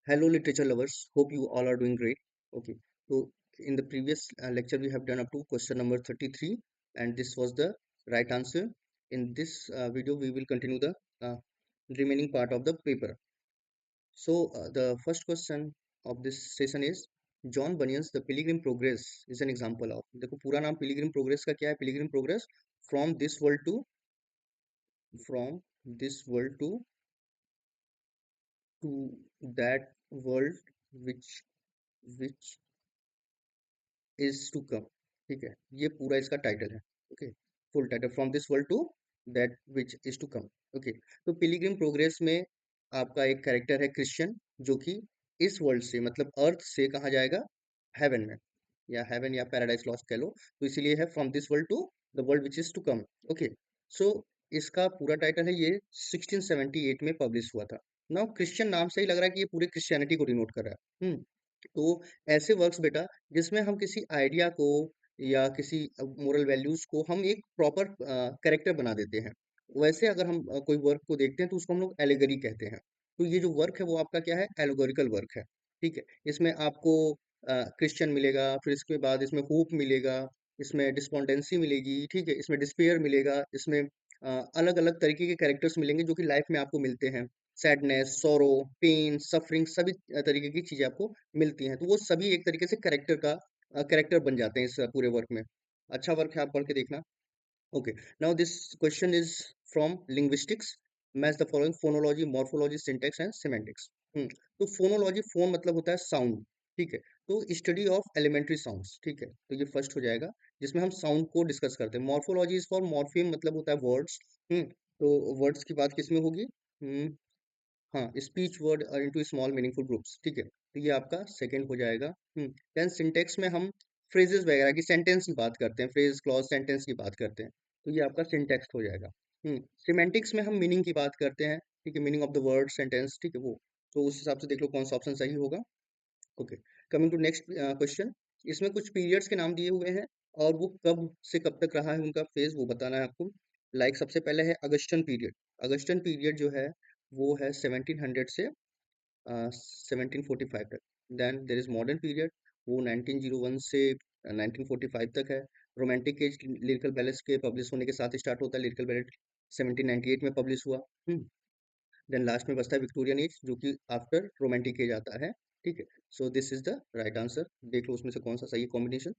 Hello, literature lovers. Hope you all are doing great. Okay, so in the previous lecture, we have done up to question number 33, and this was the right answer. In this video, we will continue the uh, remaining part of the paper. So, the first question of this session is John Bunyan's The Pilgrim Progress is an example of. देखो पूरा नाम Pilgrim Progress का क्या है? Pilgrim Progress from this world to from this world to that world which is to come. ठीक है, ये पूरा इसका टाइटल है। Okay, full title from this world to that which is to come. ओके, तो पिलिग्रिम प्रोग्रेस में आपका एक कैरेक्टर है क्रिश्चियन, जो कि इस वर्ल्ड से मतलब अर्थ से कहाँ जाएगा, हेवन में, या हेवन या पैराडाइज लॉस्ट कह लो, तो इसीलिए है from this world to the world which is to come. Okay, so इसका पूरा टाइटल है, ये 1678 में पब्लिश हुआ था। नाउ क्रिश्चियन नाम से ही लग रहा है कि ये पूरे क्रिश्चियनिटी को डिनोट कर रहा है। तो ऐसे वर्क्स बेटा जिसमें हम किसी आइडिया को या किसी मोरल वैल्यूज को हम एक प्रॉपर कैरेक्टर बना देते हैं, वैसे अगर हम कोई वर्क को देखते हैं तो उसको हम लोग एलेगरी कहते हैं। तो ये जो वर्क है वो आपका क्या है, एलोगोरिकल वर्क है। ठीक है, इसमें आपको क्रिश्चियन मिलेगा, फिर इसके बाद इसमें होप मिलेगा, इसमें डिस्पोंडेंसी मिलेगी, ठीक है, इसमें डिस्पेयर मिलेगा, इसमें अलग अलग तरीके के कैरेक्टर्स मिलेंगे जो कि लाइफ में आपको मिलते हैं। सैडनेस, सॉरो, पेन, सफरिंग, सभी तरीके की चीजें आपको मिलती हैं, तो वो सभी एक तरीके से कैरेक्टर बन जाते हैं इस पूरे वर्क में। अच्छा वर्क है, आप पढ़ के देखना। Okay, now this question is from linguistics. Match the following phonology, morphology, syntax and semantics. तो फोनोलॉजी, फोन मतलब होता है साउंड। ठीक है, तो स्टडी ऑफ एलिमेंट्री साउंड्स। ठीक है, तो ये फर्स्ट हो जाएगा जिसमें हम साउंड को डिस्कस करते हैं। मॉर्फोलॉजी इज फॉर मॉर्फिम, मतलब होता है वर्ड्स। तो वर्ड्स की बात किसमें होगी? हम्म हाँ, speech word into small meaningful groups. ठीक है, तो ये आपका सेकंड हो जाएगा। देन सिंटेक्स में हम फ्रेजेस वगैरह की, सेंटेंस की बात करते हैं, फ्रेज क्लॉज सेंटेंस की बात करते हैं, तो ये आपका सिंटेक्स हो जाएगा। सिमेंटिक्स में हम मीनिंग की बात करते हैं। ठीक है, meaning of the word sentence. ठीक है, वो तो उस हिसाब से देख लो कौन सा ऑप्शन सही होगा। Okay, coming to next question. इसमें कुछ पीरियड्स के नाम दिए हुए हैं और वो कब से कब तक रहा है उनका फेज, वो बताना है आपको। लाइक सबसे पहले है अगस्टन पीरियड। अगस्टन पीरियड जो है वो है 1700 से 1745 तक। Then there is modern period, वो 1901 से 1945 तक है। रोमांटिक एज लिरिकल बैलेट्स के पब्लिश होने के साथ स्टार्ट होता है। लिरिकल बैलेट 1798 में पब्लिश हुआ। देन लास्ट में बचता है विक्टोरियन एज, जो कि आफ्टर रोमांटिक एज आता है। ठीक है, so this is the right answer. देख लो उसमें से कौन सा सही कॉम्बिनेशन।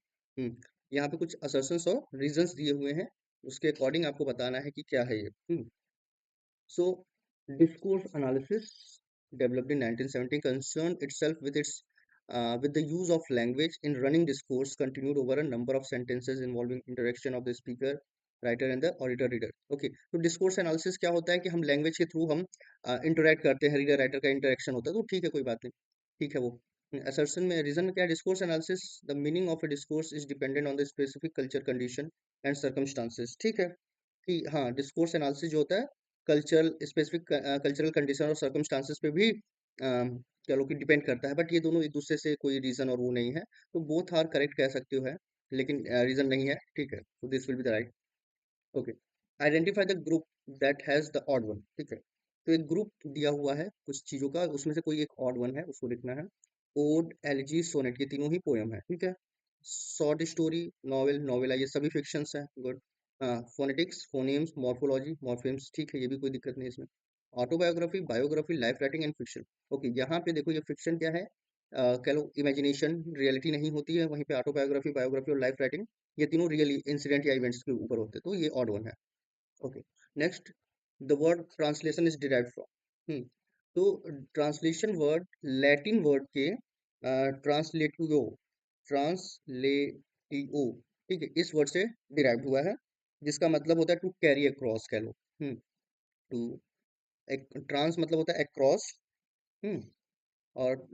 यहाँ पे कुछ असर्शंस और रीजंस दिए हुए हैं, उसके अकॉर्डिंग आपको बताना है कि क्या है ये। So, discourse analysis, developed in 1970, concerned itself with with the use of language in running discourse, continued over a number of sentences involving interaction of the speaker, writer and the auditor reader. Okay, तो discourse analysis क्या होता है कि हम language के through हम interact करते हैं, रीडर राइटर का इंटरेक्शन होता है, तो ठीक है, कोई बात नहीं। ठीक है, वो असर्शन में रीजन में क्या है, discourse analysis, the meaning of A discourse is dependent on the specific culture condition and circumstances. ठीक है, कि हाँ, डिस्कोर्स एनालिसिस जो होता है कल्चरल स्पेसिफिक कल्चरल कंडीशन और सर्कमस्टांसेस पे भी कह लो कि डिपेंड करता है, बट ये दोनों एक दूसरे से कोई रीजन और वो नहीं है, तो बोथ आर करेक्ट कह सकते हो है, लेकिन रीजन नहीं है। ठीक है, तो this will be the right. Okay, identify the group that has the odd one. ठीक है, तो एक ग्रुप दिया हुआ है कुछ चीजों का, उसमें से कोई एक ऑड वन है, उसको लिखना है। ओड, एलिजी, सोनेट, ये तीनों ही पोयम है। ठीक है, शॉर्ट स्टोरी, नॉवेल, नॉवेला, ये सभी फिक्शंस हैं। Good. Phonetics, phonemes, morphology, morphemes. ठीक है, ये भी कोई दिक्कत नहीं इसमें। Autobiography, biography, life writing and fiction. Okay, यहाँ पे देखो ये फिक्शन क्या है, कह लो इमेजिनेशन, रियलिटी नहीं होती है, वहीं पे ऑटोबायोग्राफी, बायोग्राफी और लाइफ राइटिंग ये तीनों रियल इंसिडेंट या इवेंट्स के ऊपर होते हैं, तो ये ऑड वन है। Okay, next, the word translation is derived from. तो ट्रांसलेशन वर्ड लैटिन वर्ड के ट्रांसलेटियो, ट्रांसलेटियो, ठीक है, इस वर्ड से डिराइव्ड हुआ है, जिसका मतलब होता है टू कैरी अक्रॉस कह लो। टू, ट्रांस मतलब होता है अक्रॉस। हम्म और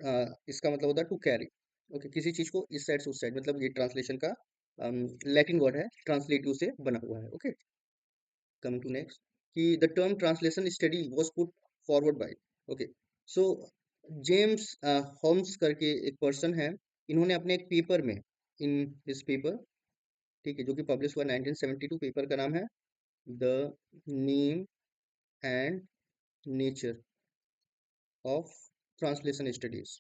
इसका मतलब होता है टू कैरी। ओके, किसी चीज को इस साइड से उस साइड, मतलब ये ट्रांसलेशन का लैटिन वर्ड है, ट्रांसलेटिव से बना हुआ है। ओके, coming to next, कि the term translation study was put forward by, okay, so James Holmes करके एक पर्सन है, इन्होंने अपने एक पेपर में, इन दिस पेपर, ठीक है, जो कि पब्लिश हुआ 1972, पेपर का नाम है the name and nature of translation studies.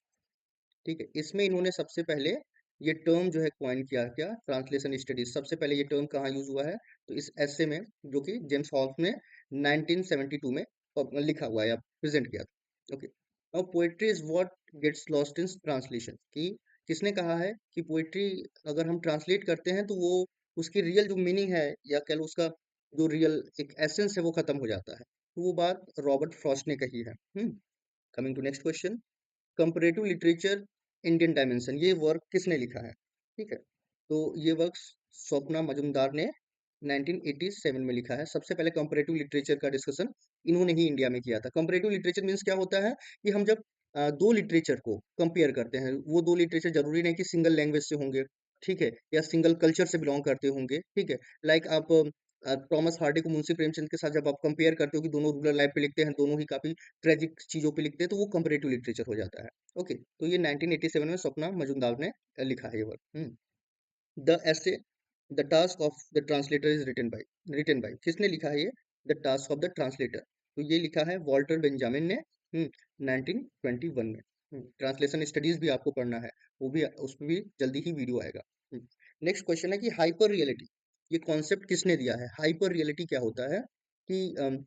ठीक है, इसमें इन्होंने सबसे पहले ये टर्म जो है कॉइन किया, क्या, ट्रांसलेशन स्टडीज। सबसे पहले ये टर्म कहाँ यूज हुआ है, तो इस एसे में, जो कि जेम्स हॉल्स ने 1972 में लिखा हुआ है या प्रेजेंट किया था। Okay, now poetry is what gets lost in translation, कि किसने कहा है कि पोएट्री अगर हम ट्रांसलेट करते हैं तो वो उसकी रियल जो मीनिंग है, या कह लो उसका जो रियल एक एसेंस है, वो खत्म हो जाता है। तो वो बात रॉबर्ट फ्रॉस्ट ने कही है। Coming to next question, comparative literature Indian dimension, ये वर्क किसने लिखा है? ठीक है, तो ये वर्क स्वप्ना मजुमदार ने 1987 में लिखा है। सबसे पहले कंपैरेटिव लिटरेचर का डिस्कशन इन्होंने ही इंडिया में किया था। कंपैरेटिव लिटरेचर मीन्स क्या होता है कि हम जब दो लिटरेचर को कंपेयर करते हैं, वो दो लिटरेचर जरूरी नहीं कि सिंगल लैंग्वेज से होंगे, ठीक है, या सिंगल कल्चर से बिलोंग करते होंगे, ठीक है। लाइक आप थॉमस हार्डी को मुंशी प्रेमचंद के साथ जब आप कंपेयर करते हो कि दोनों रूरल लाइफ पे लिखते हैं, दोनों ही काफी ट्रेजिक चीजों पे लिखते हैं, तो वो कंपैरेटिव लिटरेचर हो जाता है। ओके, तो ये 1987 में स्वप्ना मजुमदार ने लिखा है ये work. The essay the task of the translator is written by किसने लिखा है ये? The task of the translator, तो ये लिखा है वॉल्टर बेंजामिन ने 1921 में। ट्रांसलेशन स्टडीज भी आपको पढ़ना है, वो भी, उस पर भी जल्दी ही वीडियो आएगा। नेक्स्ट क्वेश्चन है कि हाइपर रियलिटी, ये कॉन्सेप्ट किसने दिया है? हाइपर रियलिटी क्या होता है कि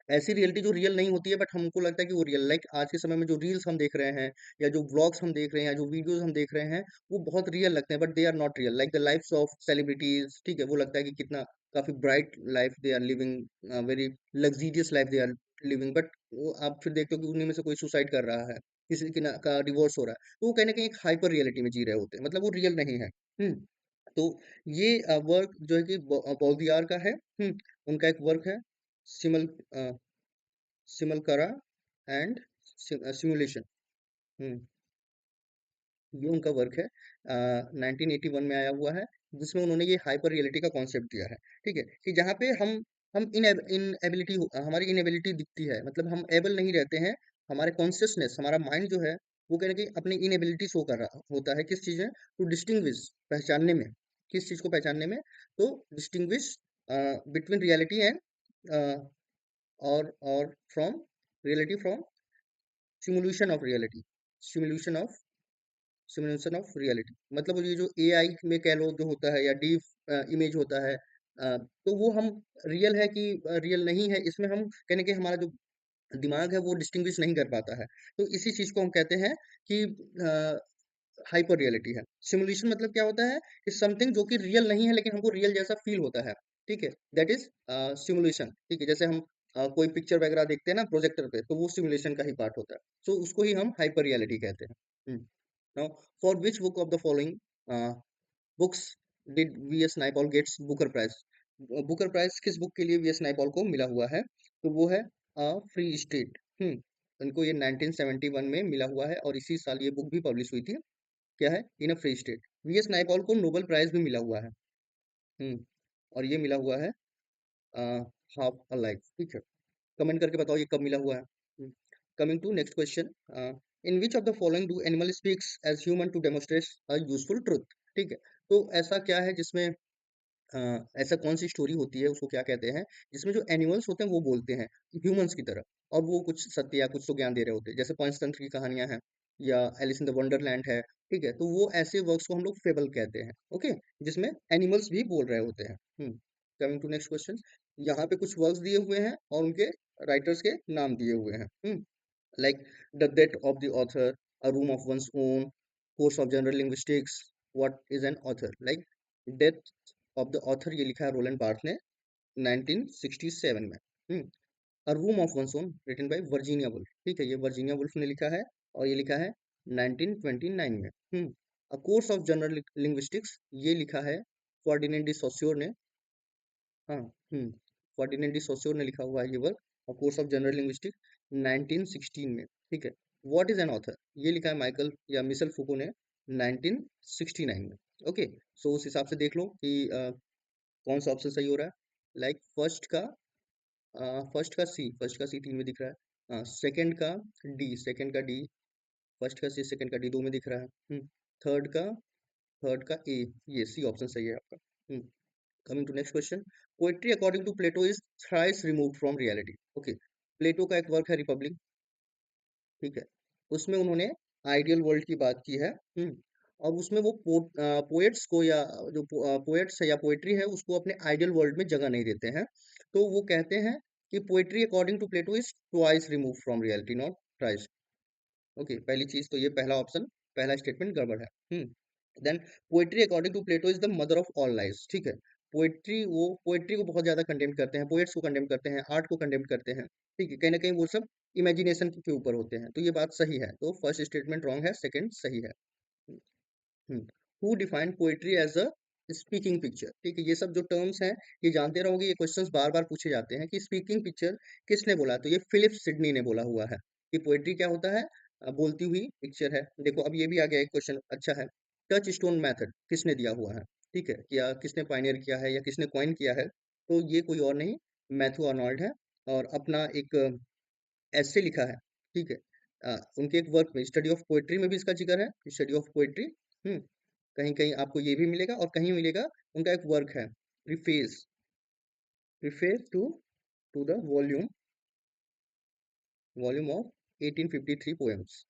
ऐसी रियलिटी जो रियल नहीं होती है बट हमको लगता है कि वो रियल, लाइक आज के समय में जो रील्स हम देख रहे हैं, या जो व्लॉग्स हम देख रहे हैं, या जो वीडियोस हम देख रहे हैं, वो बहुत रियल लगते हैं but they are not real, like the lifes of celebrities. ठीक है, वो लगता है कि कितना काफी bright life they are living, very luxurious life they are living, but वो आप फिर देखते हो कि उन्हीं में से कोई सुसाइड कर रहा है, किसी की का डिवोर्स हो रहा है, तो वो कहीं ना कहीं एक हाइपर रियलिटी में जी रहे होते हैं, मतलब वो रियल नहीं है। तो ये वर्क जो है कि बौदियार का है। उनका एक वर्क है सिमल सिमलकरा एंड सिमुलेशन। हम्म ये उनका वर्क है, 1981 में आया हुआ है, जिसमें उन्होंने ये हाइपर रियलिटी का कॉन्सेप्ट दिया है। ठीक है, कि जहाँ पे हम इन एबिलिटी हमारी इनएबिलिटी दिखती है, मतलब हम एबल नहीं रहते हैं, हमारे कॉन्शियसनेस, हमारा माइंड जो है वो कह रहे कि अपनी इनएबिलिटी शो कर रहा होता है, किस चीज़ में, टू डिस्टिंग्विश, पहचानने में, किस चीज़ को पहचानने में, तो डिस्टिंग्विश बिटवीन रियलिटी एंड और from reality from simulation of reality, simulation of simulation of reality, मतलब ये जो एआई में कह लो जो होता है, या डीप इमेज होता है, तो वो हम रियल है कि रियल नहीं है, इसमें हम कहने के हमारा जो दिमाग है वो डिस्टिंग्विश नहीं कर पाता है। तो इसी चीज को हम कहते हैं कि हाइपर रियलिटी है। सिमुलेशन मतलब क्या होता है कि समथिंग जो कि रियल नहीं है लेकिन हमको रियल जैसा फील होता है। ठीक है, दैट इज सिमुलेशन। ठीक है, जैसे हम कोई पिक्चर वगैरह देखते हैं ना प्रोजेक्टर पे, तो वो सिमुलेशन का ही पार्ट होता है, सो उसको ही हम हाइपर रियलिटी कहते हैं। Now, for which book of the following books did V S Naipaul gets Booker Prize? Booker Prize किस बुक के लिए वी एस नाइपॉल को मिला हुआ है? तो वो है फ्री स्टेट। उनको ये 1971 में मिला हुआ है, और इसी साल ये बुक भी पब्लिश हुई थी। क्या है? In a free state. V S Naipaul को नोबेल प्राइज भी मिला हुआ है। हम्म और ये मिला हुआ है हाफ अ लाइफ। ठीक है, कमेंट करके बताओ ये कब मिला हुआ है। Coming to next question, in which of the following do animal speaks as human to demonstrate a useful truth? ठीक है, तो ऐसा क्या है जिसमें ऐसा कौन सी स्टोरी होती है, उसको क्या कहते हैं, जिसमें जो एनिमल्स होते हैं वो बोलते हैं ह्यूमंस की तरह, और वो कुछ सत्य या कुछ तो ज्ञान दे रहे होते हैं, जैसे पंचतंत्र की कहानियां हैं, या एलिस इन द वंडरलैंड है। ठीक है, तो वो ऐसे वर्क्स को हम लोग फेबल कहते हैं। ओके, जिसमें एनिमल्स भी बोल रहे होते हैं। कमिंग टू नेक्स्ट क्वेश्चन, यहाँ पे कुछ वर्क्स दिए हुए हैं और उनके राइटर्स के नाम दिए हुए हैं। like the death of the author, a room of one's own, course of general linguistics, what is an author, like death of the author ये लिखा है रोलैंड बार्थ ने 1967 में। a room of one's own written by Virginia Woolf, ठीक है, ये Virginia Woolf ने लिखा है, और ये लिखा है 1929 में। a course of general linguistics ये लिखा है फर्डिनेंड डी सोस्योर ने। हाँ, फर्डिनेंड डी सोस्योर ने लिखा हुआ है ये वर्क, और कोर्स ऑफ जनरल लिंग्विस्टिक 1916 में। ठीक है, व्हाट इज एन ऑथर ये लिखा है माइकल या मिशेल फुको ने 1969 में। ओके, सो उस हिसाब से देख लो कि कौन सा ऑप्शन सही हो रहा है। लाइक फर्स्ट का सी तीन में दिख रहा है, सेकंड का डी, फर्स्ट का सी, सेकंड का डी दो में दिख रहा है। थर्ड का थर्ड का ए, ये सी ऑप्शन सही है आपका। Coming to next question, poetry according to Plato is thrice removed from reality. Okay, Plato का एक वर्क है रिपब्लिक। ठीक है, उसमें उन्होंने आइडियल वर्ल्ड की बात की है। और उसमें वो पोएट्स को या जो पोएट्स है या पोएट्री है उसको अपने आइडियल वर्ल्ड में जगह नहीं देते हैं। तो वो कहते हैं कि poetry according to Plato is twice remove from reality, not thrice. Okay, पहली चीज तो ये पहला ऑप्शन, पहला स्टेटमेंट गड़बड़ है। Then poetry according to Plato is the mother of all lies. ठीक है, पोएट्री को बहुत ज्यादा कंडेम करते हैं, पोएट्स को कंडेम करते हैं, आर्ट को कंडेम करते हैं। ठीक है, कहीं ना कहीं वो सब इमेजिनेशन के ऊपर होते हैं। तो ये बात सही है, तो फर्स्ट स्टेटमेंट रॉन्ग है, सेकंड सही है। Who define poetry as a speaking picture. ठीक है, ये सब जो टर्म्स हैं ये जानते रहोगे, ये क्वेश्चंस बार बार पूछे जाते हैं कि स्पीकिंग पिक्चर किसने बोला। तो ये फिलिप सिडनी ने बोला हुआ है कि पोएट्री क्या होता है, बोलती हुई पिक्चर है। देखो अब ये भी आ गया एक क्वेश्चन, अच्छा है। टच स्टोन मेथड किसने दिया हुआ है? ठीक है, या किसने पायनियर किया है या किसने कॉइन किया है? तो ये कोई और नहीं, मैथ्यू आर्नोल्ड है। और अपना एक ऐसे लिखा है। ठीक है, उनके एक वर्क में, स्टडी ऑफ पोएट्री में भी इसका जिक्र है, स्टडी ऑफ पोएट्री। कहीं कहीं आपको ये भी मिलेगा और कहीं मिलेगा। उनका एक वर्क है, preface, preface to the volume of 1853 poems.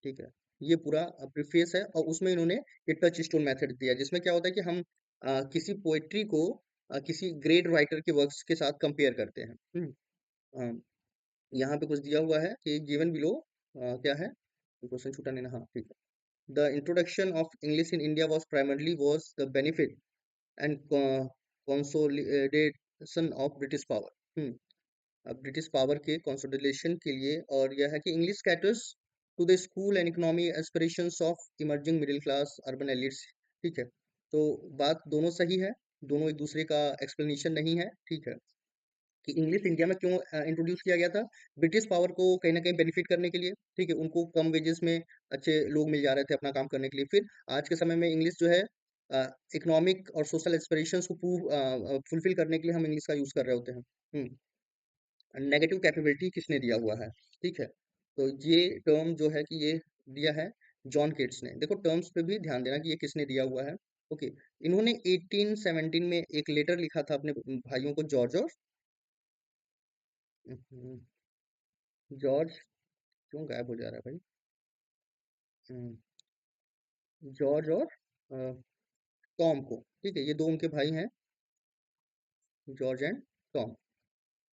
ठीक है, ये पूरा प्रीफेस है और उसमें इन्होंने ये टच स्टोन मेथड दिया, जिसमें क्या होता है कि हम किसी पोएट्री को किसी ग्रेट राइटर के वर्क्स के साथ कंपेयर करते हैं। यहाँ पे कुछ दिया हुआ है कि गिवन बिलो क्या है, क्वेश्चन छूटा नहीं ना, हाँ ठीक है। The introduction of English in India was the benefit and consolidation of British power. अब ब्रिटिश पावर के कंसोलिडेशन के लिए, और यह है कि English caters to the school and economy aspirations of emerging middle class urban elites. ठीक है, तो बात दोनों सही है, दोनों एक दूसरे का एक्सप्लेनेशन नहीं है। ठीक है, कि इंग्लिश इंडिया में क्यों इंट्रोड्यूस किया गया था? ब्रिटिश पावर को कहीं ना कहीं बेनिफिट करने के लिए। ठीक है, उनको कम वेजेस में अच्छे लोग मिल जा रहे थे अपना काम करने के लिए। फिर आज के समय में इंग्लिश जो है इकोनॉमिक और सोशल एस्पिरेशंस को फुलफिल करने के लिए हम इंग्लिश का यूज कर रहे होते हैं। नेगेटिव कैपेबिलिटी किसने दिया हुआ है? ठीक है, तो ये टर्म जो है कि ये दिया है जॉन केट्स ने। देखो टर्म्स पे भी ध्यान देना कि ये किसने दिया हुआ है। ओके, इन्होंने 1817 में एक लेटर लिखा था अपने भाइयों को, जॉर्ज और हम्म, जॉर्ज, क्यों गायब हो जा रहा है भाई? हम्म, जॉर्ज और टॉम को। ठीक है, ये दो उनके भाई हैं, जॉर्ज एंड टॉम।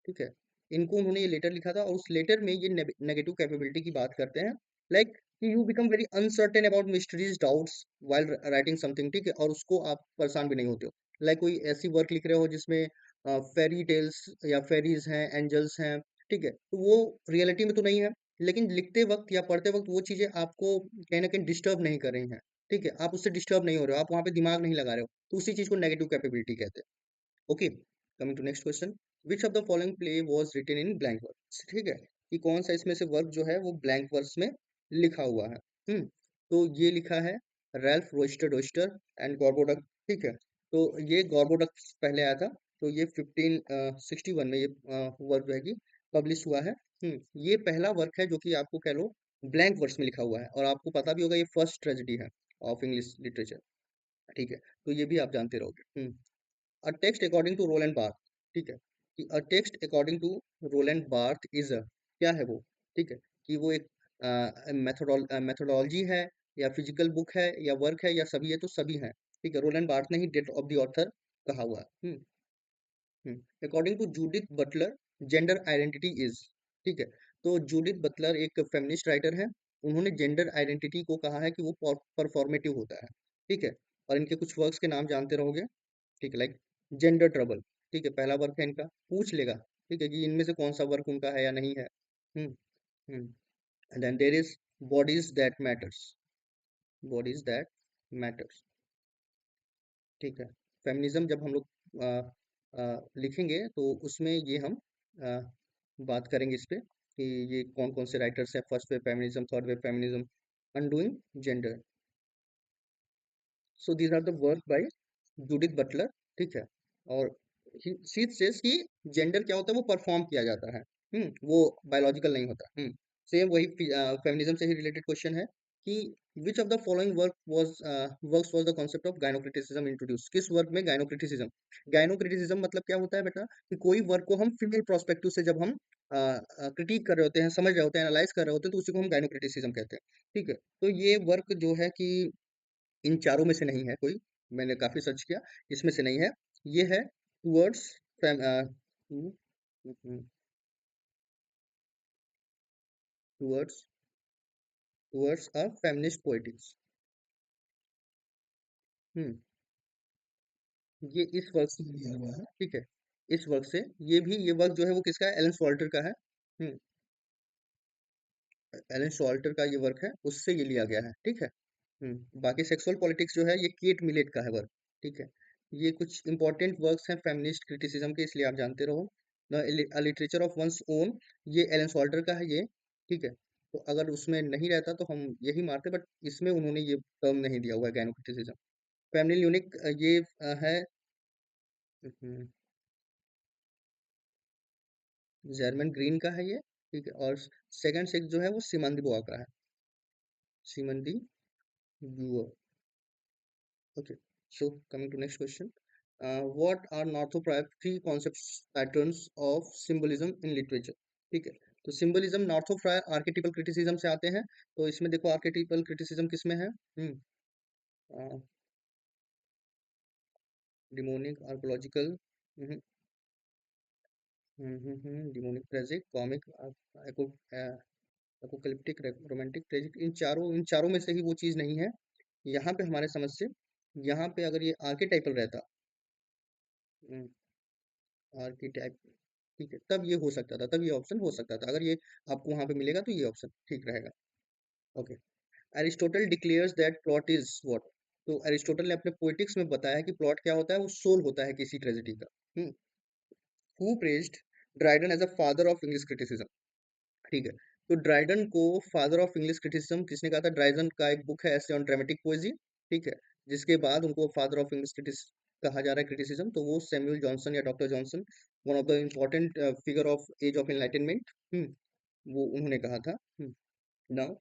ठीक है, इनको उन्होंने ये लेटर लिखा था और उस लेटर में ये नेगेटिव कैपेबिलिटी की बात करते हैं। लाइक कि you become very uncertain about mysteries doubts while writing something. ठीक है, और उसको आप परेशान भी नहीं होते हो। लाइक कोई ऐसी वर्क लिख रहे हो जिसमें फेरी टेल्स या फेरीज हैं, एंजल्स हैं। ठीक है, तो वो रियलिटी में तो नहीं है, लेकिन लिखते वक्त या पढ़ते वक्त वो चीजें आपको कहीं ना कहीं डिस्टर्ब नहीं कर रही हैं। ठीक है, आप उससे डिस्टर्ब नहीं हो रहे हो, आप वहां पे दिमाग नहीं लगा रहे हो, तो उसी चीज को नेगेटिव कैपेबिलिटी कहते हैं। Okay, coming to next question, which of the following play was written in blank verse. ठीक है, कि कौन सा इसमें से वर्क जो है वो ब्लैंक वर्स में लिखा हुआ है। तो ये लिखा है रैल्फ रोइस्टर डोइस्टर एंड गॉर्बोडक। ठीक है, तो ये गॉर्बोडक पहले आया था, तो ये 1561 में ये वर्क जो है कि पब्लिश हुआ है। ये पहला वर्क है जो कि आपको कह लो ब्लैंक वर्स में लिखा हुआ है, और आपको पता भी होगा ये फर्स्ट ट्रेजेडी है ऑफ इंग्लिश लिटरेचर। ठीक है, तो ये भी आप जानते रहोगे। A text according to Roland Barthes। ठीक है, कि a text according to Roland Barthes is a, क्या है वो? ठीक है, कि वो एक मेथोडोलॉजी है या फिजिकल बुक है या वर्क है या सभी है, तो सभी है। ठीक है, रोलैंड बार्थ ने ही डेथ ऑफ द ऑथर कहा हुआ है। According to Judith Butler, gender identity is. ठीक है, तो जूडिथ बटलर एक फेमिनिस्ट राइटर है, उन्होंने जेंडर आइडेंटिटी को कहा है कि वो परफॉर्मेटिव होता है। ठीक है, और इनके कुछ वर्क्स के नाम जानते रहोगे। ठीक है, लाइक जेंडर ट्रबल। ठीक है, पहला वर्क है इनका, पूछ लेगा। ठीक है, कि इनमें से कौन सा वर्क उनका है या नहीं है। Hmm and then there is bodies that matters, bodies that matters. ठीक है, फेमिनिज्म जब हम लोग आ, लिखेंगे तो उसमें ये हम आ, बात करेंगे इस पे कि ये कौन कौन से राइटर्स हैं, first wave feminism, third wave feminism, undoing gender. So these are the work by Judith Butler. ठीक है, और शी सेज कि जेंडर क्या होता है, वो परफॉर्म किया जाता है। वो बायोलॉजिकल नहीं होता। सेम वही फेमिनिज्म से ही रिलेटेड क्वेश्चन है कि which of the following works was the concept of gynocriticism introduce. किस वर्क में गायनोक्रिटिसिज्म, गायनोक्रिटिसिज्म मतलब क्या होता है बेटा, कि कोई वर्क को हम फीमेल प्रोस्पेक्टिव से जब हम क्रिटिक कर रहे होते हैं, समझ रहे होते हैं, एनालाइज कर रहे होते हैं, तो उसी को हम गायनो कहते हैं। ठीक है, तो ये वर्क जो है कि इन चारों में से नहीं है कोई, मैंने काफी सर्च किया, इसमें से नहीं है। ये है towards towards towards a feminist poetics. Hmm ये इस वर्क से लिया हुआ है, ठीक है, इस वर्क से। ये वर्क जो है वो किसका है, एलन सॉल्टर का है। हम्म एलन सॉल्टर का ये वर्क है, उससे ये लिया गया है, ठीक है। बाकी सेक्सुअल पॉलिटिक्स जो है ये केट मिलेट का है वर्क, ठीक है। ये कुछ इंपॉर्टेंट वर्क्स हैं फेमिनिस्ट क्रिटिसिज्म के, इसलिए आप जानते रहो। The literature of one's own, ये एलन सॉल्टर का है ये, ठीक है। तो अगर उसमें नहीं रहता तो हम यही मारते, बट इसमें उन्होंने ये टर्म नहीं दिया हुआ है गैनो क्रिटिसिज्म। फैमिली यूनिक ये है। जर्मन ग्रीन का है ये, ठीक है। और सेकंड सेक्स जो है वो सिमन दी बुआ का है, सिमन दी बुआ। Okay, so coming to next question, what are Northrop-Frye concepts patterns of symbolism in literature? ठीक है, तो सिंबलिज्म नॉर्थोफ्राय आर्केटिपल क्रिटिसिज्म से आते हैं। तो इसमें देखो आर्केटिपल क्रिटिसिज्म किसमें है, demonic archaeological, demonic tragic comic, apocalyptic, romantic, tragic, इन चारों में से ही वो चीज नहीं है यहाँ पे हमारे समझ से। यहाँ पे अगर ये आर्केटाइपल रहता, आर्किटेक्ट, ठीक है, तब ये हो सकता था, तब ये ऑप्शन हो सकता था। अगर ये आपको वहां पे मिलेगा तो ये ऑप्शन ठीक रहेगा। Okay, Aristotle declares that plot is what. तो एरिस्टोटल ने अपने पोएटिक्स में बताया कि प्लॉट क्या होता है, वो सोल होता है किसी ट्रेजेडी का। Who praised Dryden as a father of English criticism, ठीक है। तो ड्राइडन को फादर ऑफ इंग्लिश क्रिटिसिज्म किसने कहा था, ड्राइडन का एक बुक है एसे ऑन ड्रामेटिक पोएजी, ठीक है, जिसके बाद उनको फादर ऑफ इंग्लिश क्रिटिसिज्म कहा जा रहा है, क्रिटिसिज्म। तो वो सैमुअल जॉनसन या doctor Johnson, one of the important figure of age of enlightenment, वो उन्होंने कहा था। Now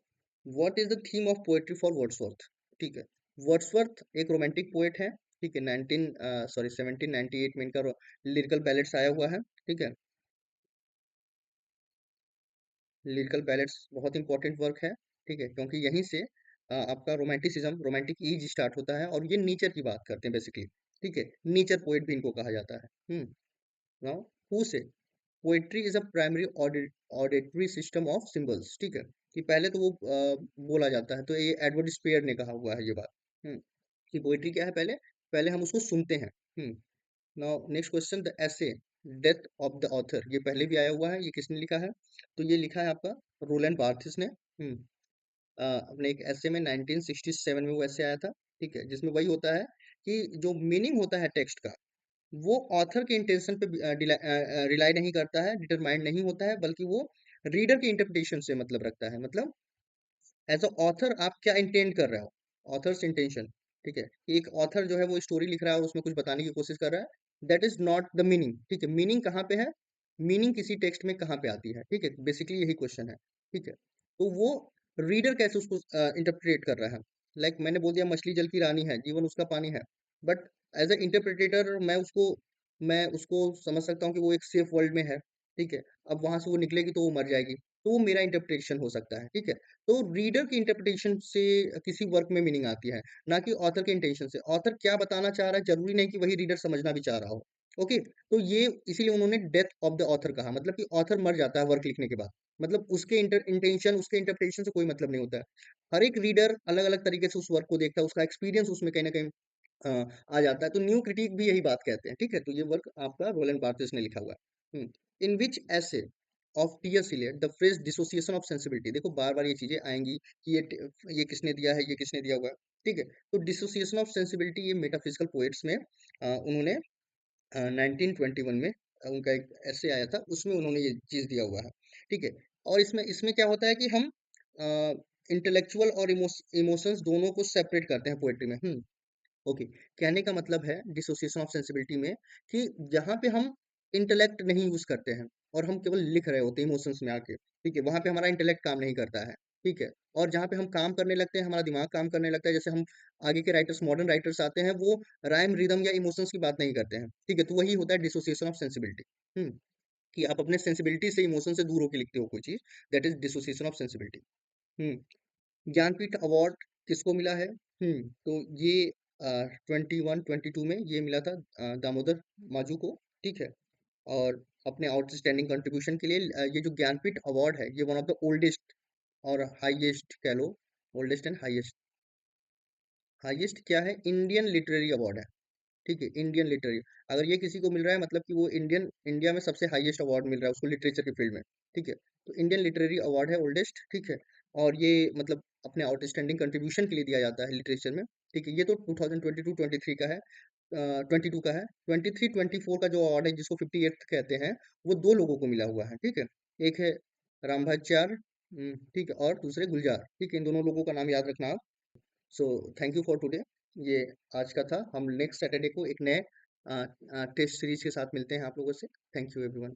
what is the theme of poetry for Wordsworth, ठीक है। वर्ड्सवर्थ एक रोमांटिक पोएट है, ठीक है। 1798 में इनका लिरिकल बैलेट्स आया हुआ है, ठीक है। लिरिकल बैलेट्स बहुत इंपॉर्टेंट वर्क है, ठीक है, क्योंकि यहीं से आपका रोमांटिसिज्म, रोमांटिक ईज स्टार्ट होता है, और ये नेचर की बात करते हैं बेसिकली, ठीक है। नेचर पोएट भी इनको कहा जाता है। नाउ हु से poetry is a primary auditory system of symbols, ठीक है। कि पहले तो वो बोला जाता है, तो ये एडवर्ड स्पेयर ने कहा हुआ है ये बात। कि पोएट्री क्या है, पहले पहले हम उसको सुनते हैं। नाउ नेक्स्ट क्वेश्चन, द ऐसे डेथ ऑफ द ऑथर, ये पहले भी आया हुआ है, ये किसने लिखा है, तो ये लिखा है आपका रोलैंड बार्थेस ने। अपने एक ऐसे में 1967 में वो ऐसे आया था, ठीक है, जिसमें वही होता है कि जो मीनिंग होता है टेक्स्ट का, वो ऑथर के इंटेंशन पे रिलाई नहीं करता है, डिटरमाइंड नहीं होता है, बल्कि वो रीडर के इंटरप्रिटेशन से मतलब रखता है। मतलब एज अ ऑथर आप क्या इंटेंड कर रहे हो, ऑथर्स इंटेंशन, ठीक है। एक ऑथर जो है वो स्टोरी लिख रहा है और उसमें कुछ बताने की कोशिश कर रहा है, that is not the meaning, ठीक है। मीनिंग कहाँ पे है, मीनिंग किसी टेक्स्ट में कहाँ पे आती है, ठीक है, बेसिकली यही क्वेश्चन है, ठीक है। तो वो रीडर कैसे उसको इंटरप्रेट कर रहा है। लाइक मैंने बोल दिया मछली जल की रानी है, जीवन उसका पानी है, बट एज अ इंटरप्रेटेटर मैं उसको समझ सकता हूँ कि वो एक सेफ वर्ल्ड में है, ठीक है। अब वहां से वो निकलेगी तो वो मर जाएगी, तो वो मेरा इंटरप्रिटेशन हो सकता है, ठीक है। तो रीडर की इंटरप्रिटेशन से किसी वर्क में मीनिंग आती है, ना कि ऑथर के इंटेंशन से। ऑथर क्या बताना चाह रहा है जरूरी नहीं कि वही रीडर समझना भी चाह रहा हो। ओके, तो ये इसीलिए उन्होंने डेथ ऑफ द ऑथर कहा, मतलब कि ऑथर मर जाता है वर्क लिखने के बाद। मतलब उसके इंटेंशन, उसके इंटरप्रिटेशन से कोई मतलब नहीं होता है। हर एक रीडर अलग अलग तरीके से उस वर्क को देखता है, उसका एक्सपीरियंस उसमें कहीं ना कहीं आ जाता है। तो न्यू क्रिटिक भी यही बात कहते हैं, ठीक है। तो ये वर्क आपका रोलैंड बार्थेस ने लिखा हुआ है। In which essay of T S Eliot the phrase dissociation of sensibility, देखो बार बार ये चीजें आएंगी कि ये किसने दिया है, ये किसने दिया हुआ है, ठीक है। तो डिसोसिएशन ऑफ सेंसिबिलिटी ये मेटाफिजिकल पोएट्स में उन्होंने 1921 में उनका एक ऐसे आया था, उसमें उन्होंने ये चीज दिया हुआ है, ठीक है। और इसमें इसमें क्या होता है कि हम इंटेलेक्चुअल और इमोशंस दोनों को सेपरेट करते हैं पोएट्री में। ओके, कहने का मतलब है डिसोसिएशन ऑफ सेंसिबिलिटी में कि जहाँ पे हम इंटेलेक्ट नहीं यूज करते हैं और हम केवल लिख रहे होते हैं इमोशंस में आके, ठीक है, वहां पे हमारा इंटेलेक्ट काम नहीं करता है, ठीक है। और जहाँ पे हम काम करने लगते हैं, हमारा दिमाग काम करने लगता है, जैसे हम आगे के राइटर्स, मॉडर्न राइटर्स आते हैं, वो राइम रिदम या इमोशंस की बात नहीं करते हैं, ठीक है। तो वही होता है डिसोसिएशन ऑफ सेंसिबिलिटी। कि आप अपने सेंसिबिलिटी से, इमोशन से दूर होकर लिखते हो कोई चीज, that is dissociation of sensibility. Jnanpith award किसको मिला है? तो ये 21-22 में ये मिला था दामोदर माजू को, ठीक है। और अपने आउटस्टैंडिंग कंट्रीब्यूशन के लिए ये जो ज्ञानपीठ अवार्ड है, ये वन ऑफ द ओल्डेस्ट और हाईएस्ट कह लो, ओल्डेस्ट एंड हाईएस्ट, हाईएस्ट क्या है, इंडियन लिटरेरी अवार्ड है, ठीक है, इंडियन लिटरेरी। अगर ये किसी को मिल रहा है मतलब कि वो इंडिया में सबसे हाईएस्ट अवार्ड मिल रहा है उसको लिटरेचर के फील्ड में, ठीक है। तो इंडियन लिटरेरी अवार्ड है, ओल्डेस्ट, ठीक है। और ये मतलब अपने आउटस्टैंडिंग कंट्रीब्यूशन के लिए दिया जाता है लिटरेचर में, ठीक है। ये तो 2022-23 का है, 22 का है। 23-24 का जो अवार्ड है जिसको 58th कहते हैं, वो दो लोगों को मिला हुआ है, ठीक है। एक है रामभाचार, ठीक है, और दूसरे गुलजार, ठीक है। इन दोनों लोगों का नाम याद रखना आप। So thank you for today. ये आज का था। हम नेक्स्ट सैटरडे को एक नए टेस्ट सीरीज के साथ मिलते हैं आप लोगों से। Thank you everyone.